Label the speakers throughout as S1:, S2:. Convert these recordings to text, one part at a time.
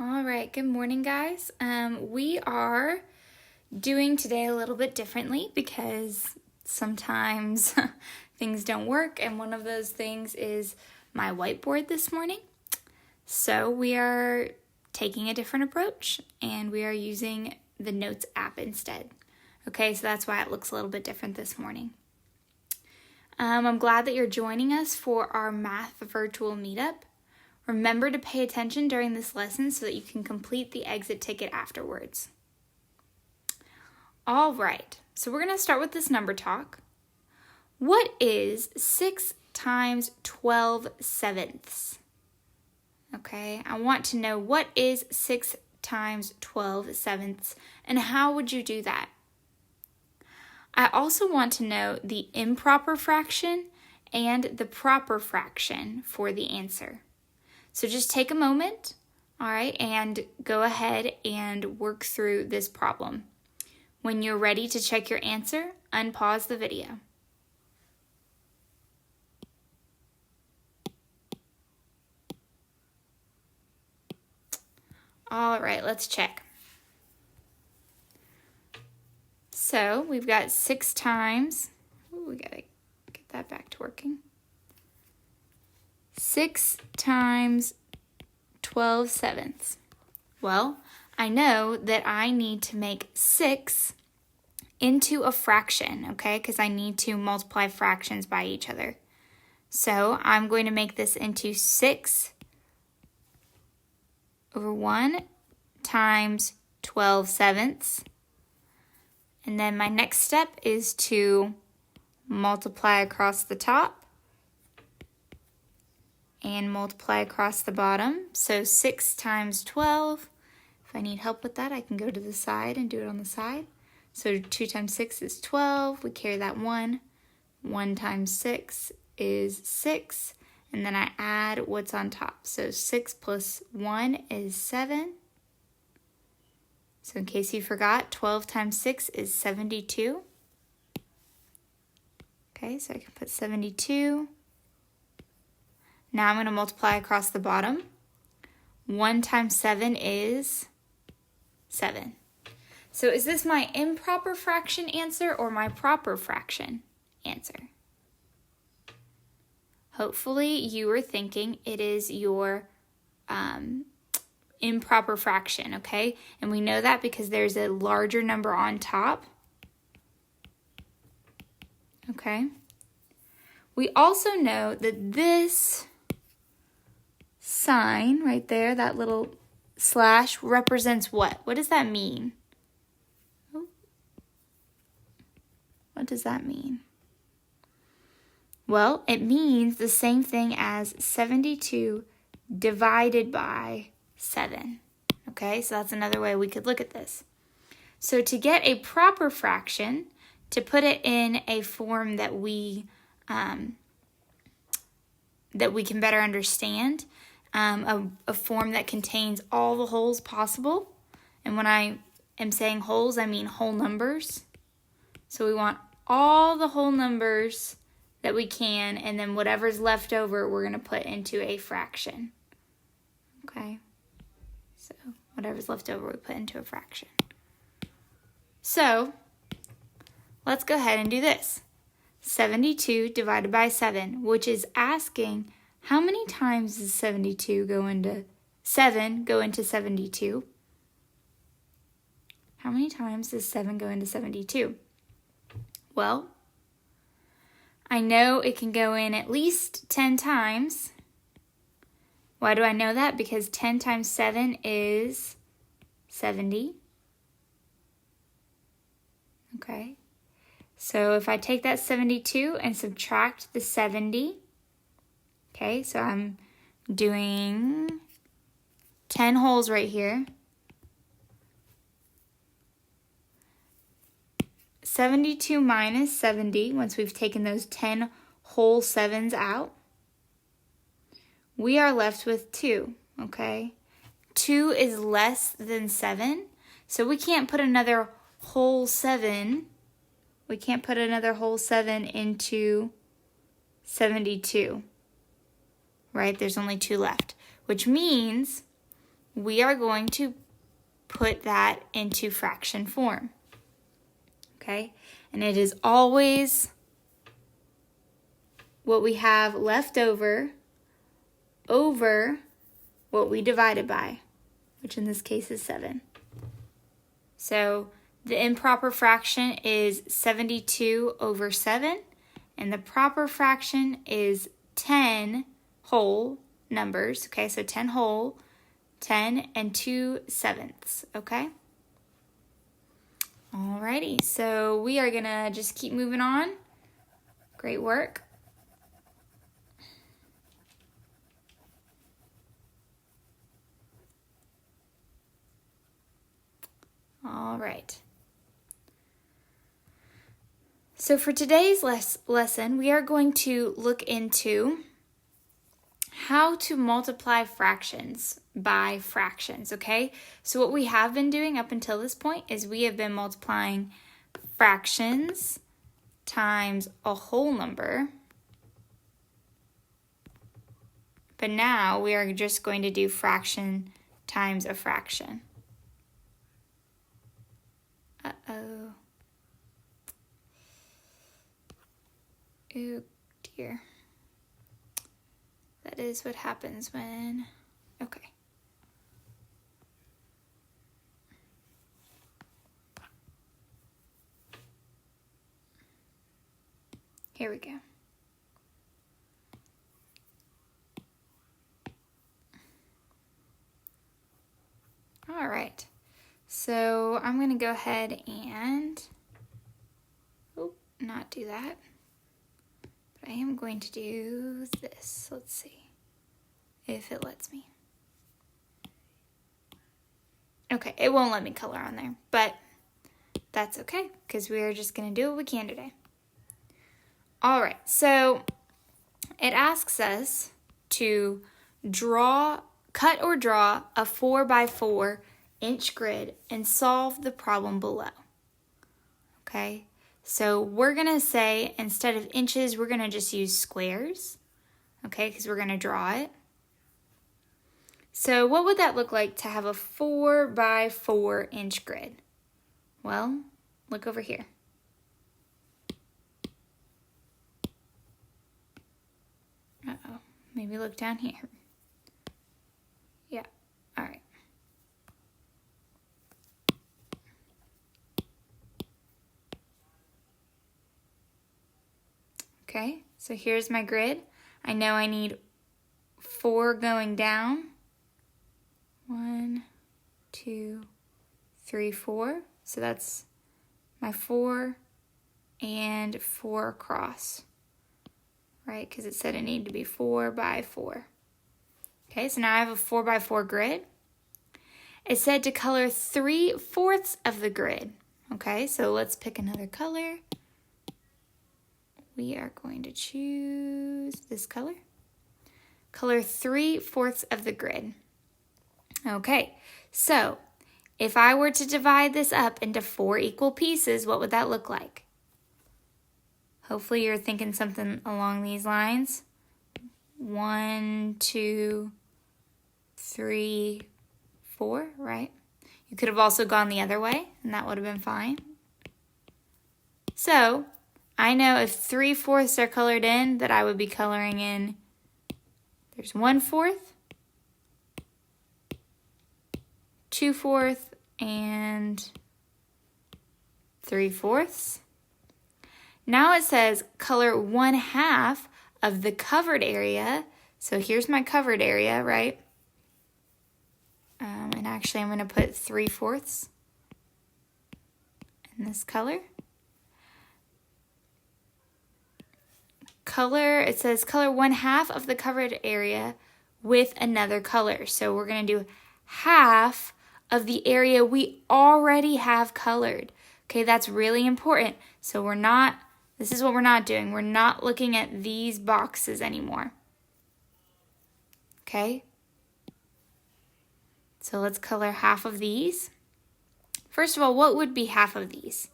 S1: All right, good morning, guys. We are doing today a little bit differently because sometimes things don't work, and one of those things is my whiteboard this morning. So we are taking a different approach, and we are using the Notes app instead. Okay, so that's why it looks a little bit different this morning. I'm glad that you're joining us for our math virtual meetup. Remember to pay attention during this lesson so that you can complete the exit ticket afterwards. All right, so we're going to start with this number talk. What is 6 times 12 sevenths? Okay, I want to know what is 6 times 12 sevenths and how would you do that? I also want to know the improper fraction and the proper fraction for the answer. So just take a moment, all right, and go ahead and work through this problem. When you're ready to check your answer, unpause the video. All right, let's check. So we've got 6 times, we gotta get that back to working. 6 times 12 sevenths. Well, I know that I need to make 6 into a fraction, okay? Because I need to multiply fractions by each other. So I'm going to make this into 6 over 1 times 12 sevenths. And then my next step is to multiply across the top and multiply across the bottom. So 6 times 12. If I need help with that, I can go to the side and do it on the side. So 2 times 6 is 12. We carry that 1. 1 times 6 is 6. And then I add what's on top. So 6 plus 1 is 7. So in case you forgot, 12 times 6 is 72. Okay, so I can put 72. Now I'm going to multiply across the bottom. 1 times 7 is 7. So is this my improper fraction answer or my proper fraction answer? Hopefully you were thinking it is your improper fraction, okay? And we know that because there's a larger number on top. Okay. We also know that this sign right there, that little slash, represents what? What does that mean? What does that mean? Well, it means the same thing as 72 divided by 7. Okay, so that's another way we could look at this. So to get a proper fraction, to put it in a form that we can better understand, a form that contains all the wholes possible. And when I am saying wholes, I mean whole numbers. So we want all the whole numbers that we can, and then whatever's left over, we're going to put into a fraction. Okay? So whatever's left over, we put into a fraction. So let's go ahead and do this. 72 divided by 7, which is asking how many times does 72 go into 7 go into 72? How many times does 7 go into 72? Well, I know it can go in at least 10 times. Why do I know that? Because 10 times 7 is 70. Okay. So if I take that 72 and subtract the 70, okay, so I'm doing 10 wholes right here. 72 minus 70, once we've taken those 10 whole 7s out, we are left with 2, okay? 2 is less than 7, so we can't put another whole 7. We can't put another whole 7 into 72, right? There's only 2 left, which means we are going to put that into fraction form. Okay? And it is always what we have left over what we divided by, which in this case is 7. So the improper fraction is 72 over 7, and the proper fraction is 10 whole numbers. Okay, so 10 whole, 10 and 2/7, okay? Alrighty, so we are gonna just keep moving on. Great work. All right. So for today's lesson, we are going to look into how to multiply fractions by fractions, okay? So what we have been doing up until this point is we have been multiplying fractions times a whole number. But now we are just going to do fraction times a fraction. Uh-oh. Oh dear. That is what happens when... Okay. Here we go. All right. So I'm going to go ahead and... not do that. But I am going to do this. Let's see if it lets me. Okay, it won't let me color on there, but that's okay because we are just going to do what we can today. All right, so it asks us to cut or draw a 4x4 inch grid and solve the problem below. Okay, so we're going to say instead of inches, we're going to just use squares, okay, because we're going to draw it. So what would that look like to have a 4x4 inch grid? Well, look over here. Uh-oh, maybe look down here. Yeah, all right. Okay, so here's my grid. I know I need 4 going down. 1, 2, 3, 4. So that's my 4 and 4 across, right? Because it said it needed to be 4x4. Okay, so now I have a 4x4 grid. It said to color 3/4 of the grid. Okay, so let's pick another color. We are going to choose this color. Color 3/4 of the grid. Okay, so if I were to divide this up into 4 equal pieces, what would that look like? Hopefully you're thinking something along these lines. 1, 2, 3, 4, right? You could have also gone the other way, and that would have been fine. So I know if 3/4 are colored in, that I would be coloring in, there's 1/4, 2/4, and 3/4. Now it says color 1/2 of the covered area. So here's my covered area, right? And actually I'm going to put 3/4 in this color. It says color 1/2 of the covered area with another color. So we're going to do half of the area we already have colored. Okay, that's really important. So this is what we're not doing. We're not looking at these boxes anymore. Okay? So let's color half of these. First of all, what would be half of these?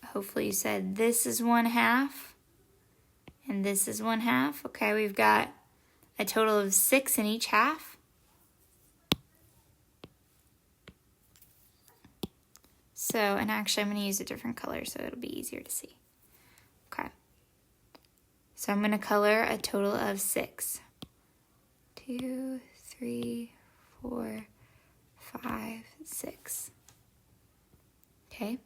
S1: Hopefully you said this is 1/2 and this is 1/2. Okay, we've got a total of 6 in each half. So, and actually I'm going to use a different color so it'll be easier to see. Okay. So I'm going to color a total of 6. 2, 3, 4, 5, 6. Okay.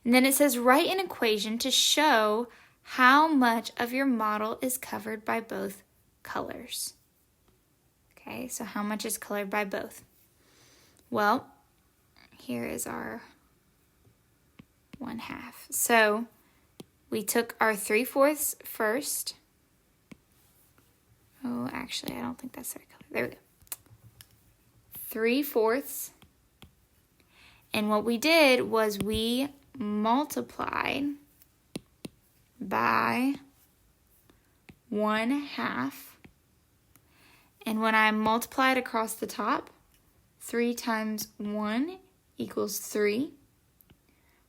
S1: And then it says write an equation to show how much of your model is covered by both colors. Okay, so how much is colored by both? Well, here is our 1/2. So we took our 3/4 first. Oh, actually, I don't think that's the right color. There we go. 3/4. And what we did was we multiplied by 1/2. And when I multiplied across the top, 3 times 1 equals 3.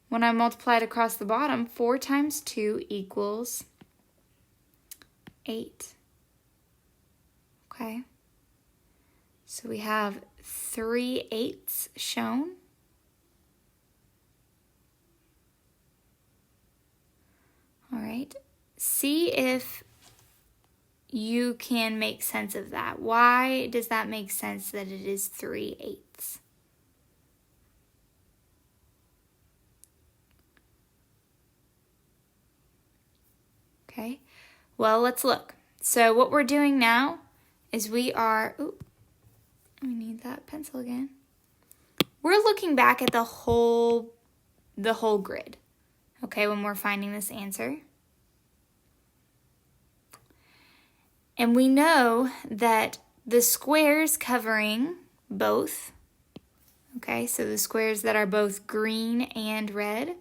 S1: When I multiplied across the bottom, 4 times 2 equals 8. Okay? So we have 3/8 shown. All right. See if you can make sense of that. Why does that make sense that it is 3/8? Okay, well, let's look. So what we're doing now is we need that pencil again. We're looking back at the whole grid, okay, when we're finding this answer. And we know that the squares covering both, okay, so the squares that are both green and red,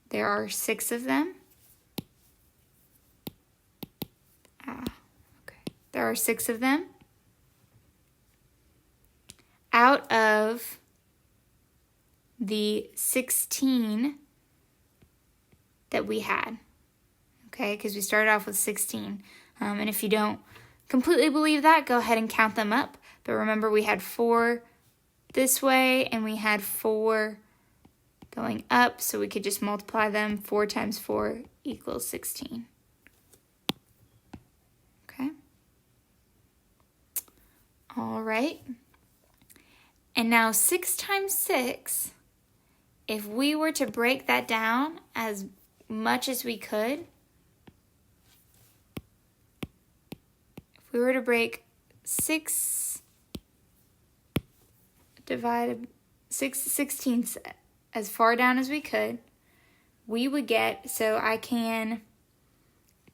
S1: there are 6 of them. There are 6 of them out of the 16 that we had, okay, because we started off with 16. And if you don't completely believe that, go ahead and count them up. But remember, we had 4 this way, and we had 4 going up, so we could just multiply them. 4 times 4 equals 16. Okay. All right. And now 6 times 6, if we were to break that down as much as we could, if we were to break 6 divided 6/16 as far down as we could, we would get, so I can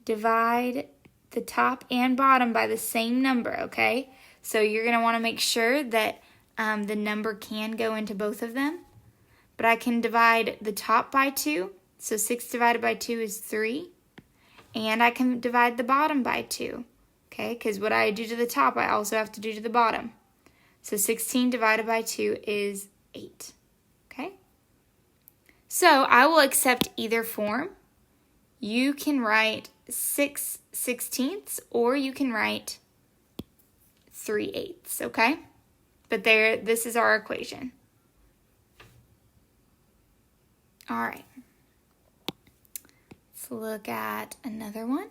S1: divide the top and bottom by the same number, okay? So you're going to want to make sure that the number can go into both of them. But I can divide the top by 2. So 6 divided by 2 is 3. And I can divide the bottom by 2. Okay, because what I do to the top, I also have to do to the bottom. So 16 divided by 2 is 8. Okay? So I will accept either form. You can write 6/16, or you can write 3/8, okay? But this is our equation. All right. Let's look at another one.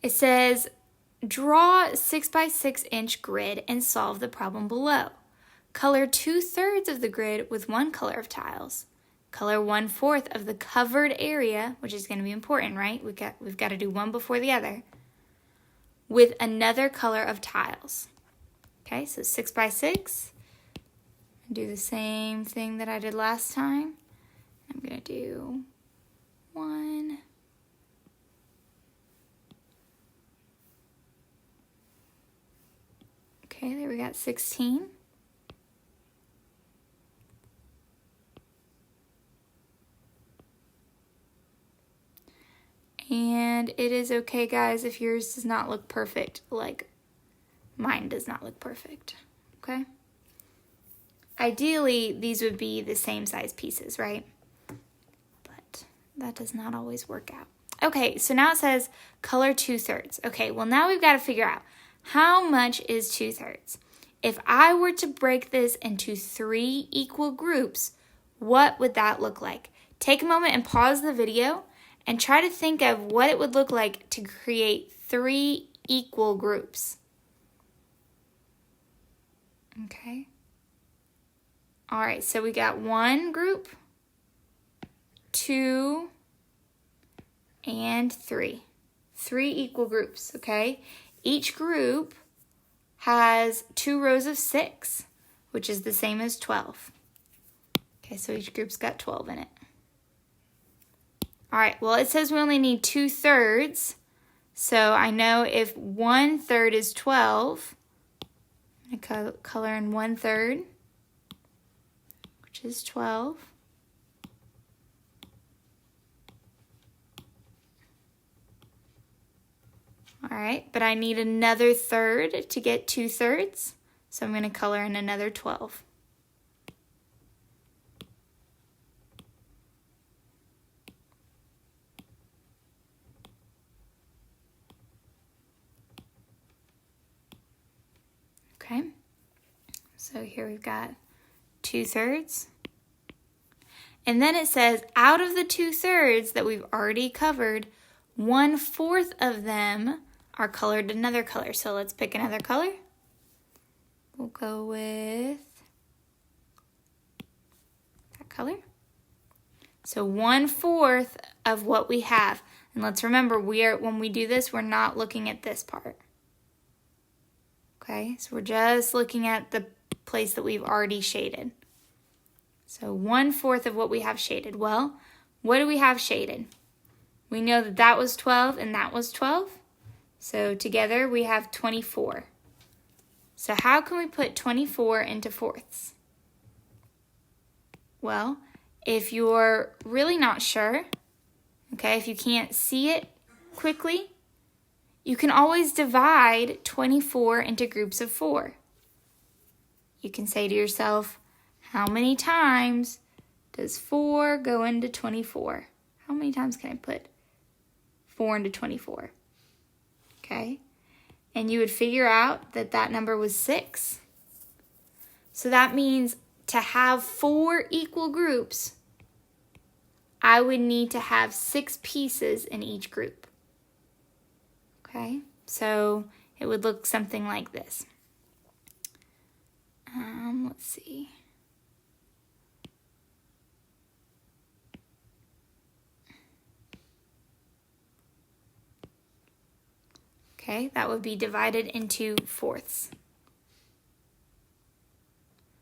S1: It says, draw a 6 by 6 inch grid and solve the problem below. Color 2/3 of the grid with one color of tiles. Color 1/4 of the covered area, which is going to be important, right? We've got to do one before the other, with another color of tiles. Okay, so 6 by 6. Do the same thing that I did last time. I'm going to do 1. Okay, there we got 16. And it is okay, guys, if yours does not look perfect, like mine does not look perfect, okay? Ideally, these would be the same size pieces, right? But that does not always work out. Okay, so now it says color 2/3. Okay, well now we've got to figure out how much is 2/3. If I were to break this into 3 equal groups, what would that look like? Take a moment and pause the video and try to think of what it would look like to create 3 equal groups. Okay. All right, so we got 1 group, 2, and 3. 3 equal groups, okay? Each group has 2 rows of 6, which is the same as 12. Okay, so each group's got 12 in it. All right, well, it says we only need 2/3. So I know if 1/3 is 12, I'm going to color in 1/3, which is 12. All right, but I need another third to get 2/3, so I'm going to color in another 12. Okay, so here we've got 2/3. And then it says out of the 2/3 that we've already covered, 1/4 of them are colored another color. So let's pick another color. We'll go with that color. So 1/4 of what we have. And let's remember, when we do this, we're not looking at this part. Okay, so we're just looking at the place that we've already shaded. So 1/4 of what we have shaded. Well, what do we have shaded? We know that that was 12 and that was 12. So together we have 24. So how can we put 24 into fourths? Well, if you're really not sure, okay, if you can't see it quickly, you can always divide 24 into groups of 4. You can say to yourself, how many times does 4 go into 24? How many times can I put 4 into 24? Okay, and you would figure out that that number was 6. So that means to have 4 equal groups, I would need to have 6 pieces in each group. Okay, so it would look something like this. Let's see. Okay, that would be divided into fourths.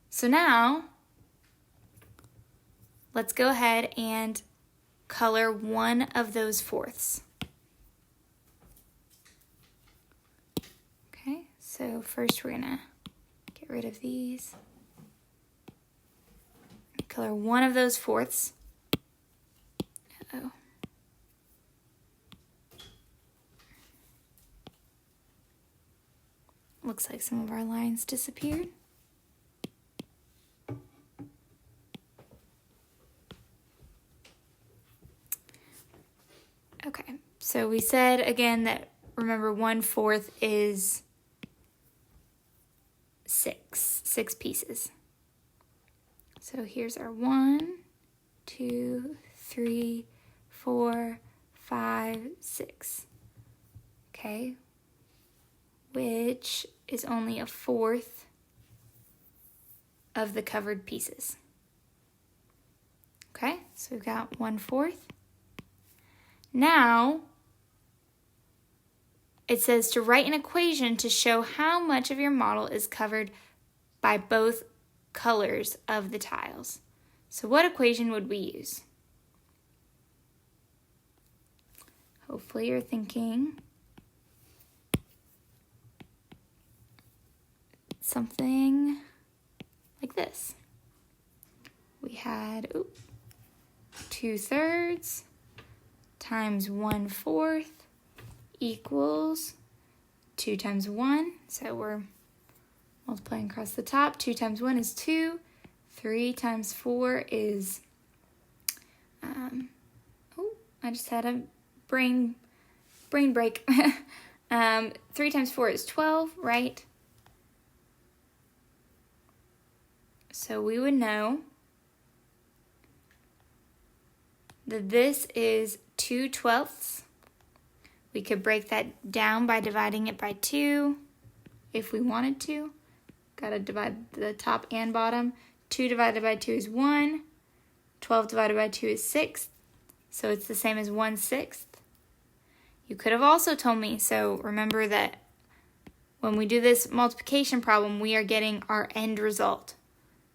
S1: So now, let's go ahead and color one of those fourths. Okay, so first we're gonna get rid of these. Color one of those fourths. Uh-oh. Looks like some of our lines disappeared. Okay, so we said again that, remember, 1/4 is 6 pieces. So here's our 1, 2, 3, 4, 5, 6. Okay, which is only 1/4 of the covered pieces. Okay, so we've got 1/4. Now, it says to write an equation to show how much of your model is covered by both colors of the tiles. So what equation would we use? Hopefully you're thinking something like this. We had 2/3 times 1/4 equals 2 times 1. So we're multiplying across the top. 2 times 1 is 2. 3 times 4 is, I just had a brain break. 3 times 4 is 12, right? So we would know that this is 2/12. We could break that down by dividing it by 2 if we wanted to. Gotta divide the top and bottom. 2 divided by 2 is 1. 12 divided by 2 is 6. So it's the same as 1/6. You could have also told me, so remember that when we do this multiplication problem, we are getting our end result.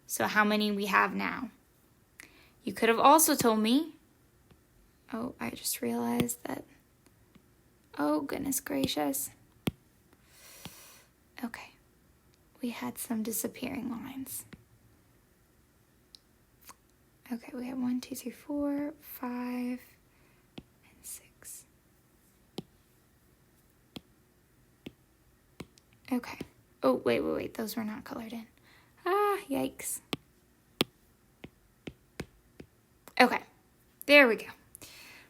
S1: So how many we have now. You could have also told me, oh, I just realized that, oh, goodness gracious. Okay, we had some disappearing lines. Okay, we have 1, 2, 3, 4, 5, and 6. Okay. Oh, wait. Those were not colored in. Ah, yikes. Okay, there we go.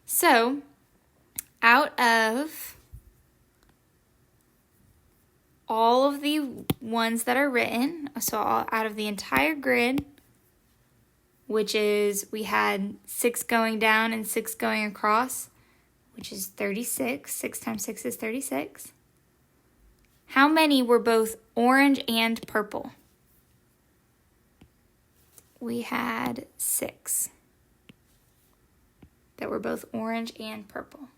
S1: So, out of all of the ones that are written, so out of the entire grid, which is, we had 6 going down and 6 going across, which is 36. 6 times 6 is 36. How many were both orange and purple? We had 6 that were both orange and purple.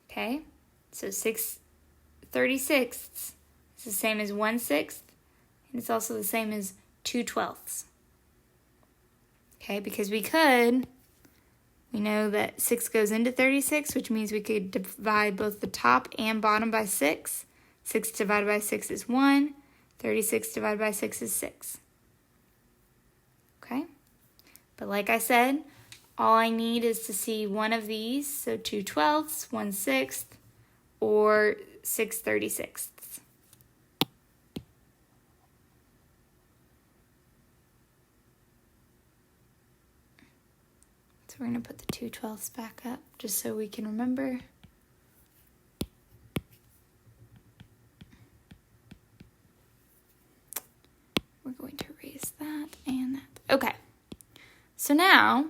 S1: Okay, so 6/36 is the same as 1/6, and it's also the same as 2/12. Okay, because we know that 6 goes into 36, which means we could divide both the top and bottom by 6. 6 divided by 6 is 1. 36 divided by 6 is 6. Okay, but like I said, all I need is to see one of these, so 2/12, 1/6, or 6/36. So we're going to put the 2/12 back up just so we can remember. We're going to erase that and that. Okay, so now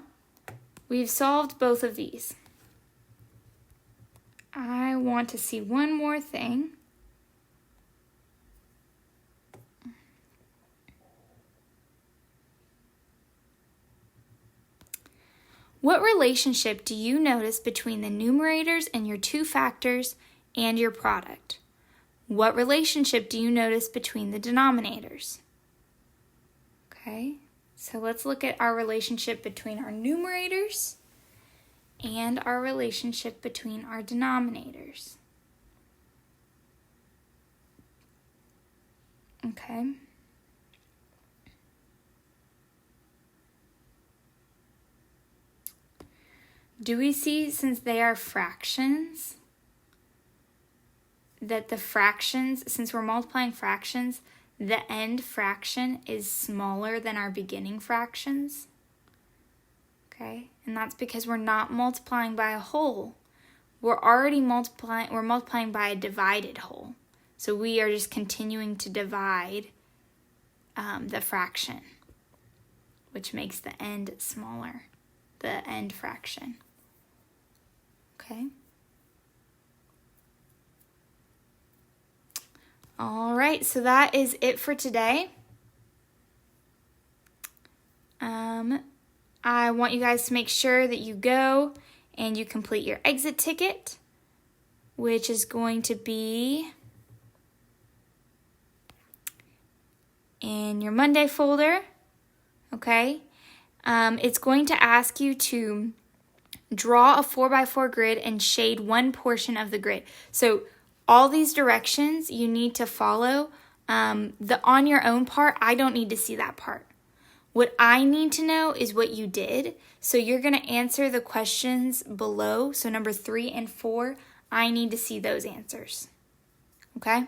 S1: we've solved both of these. I want to see one more thing. What relationship do you notice between the numerators and your two factors and your product? What relationship do you notice between the denominators? Okay, so let's look at our relationship between our numerators and our relationship between our denominators. Okay. Do we see, since they are fractions, that the fractions, since we're multiplying fractions, the end fraction is smaller than our beginning fractions? Okay, and that's because we're not multiplying by a whole. We're multiplying by a divided whole. So we are just continuing to divide the fraction, which makes the end smaller, the end fraction. Okay. All right, so that is it for today. I want you guys to make sure that you go and you complete your exit ticket, which is going to be in your Monday folder, okay? It's going to ask you to draw a 4x4 grid and shade one portion of the grid. So all these directions you need to follow. The on your own part, I don't need to see that part. What I need to know is what you did. So you're going to answer the questions below. So number 3 and 4, I need to see those answers. Okay?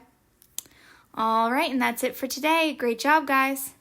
S1: All right, and that's it for today. Great job, guys.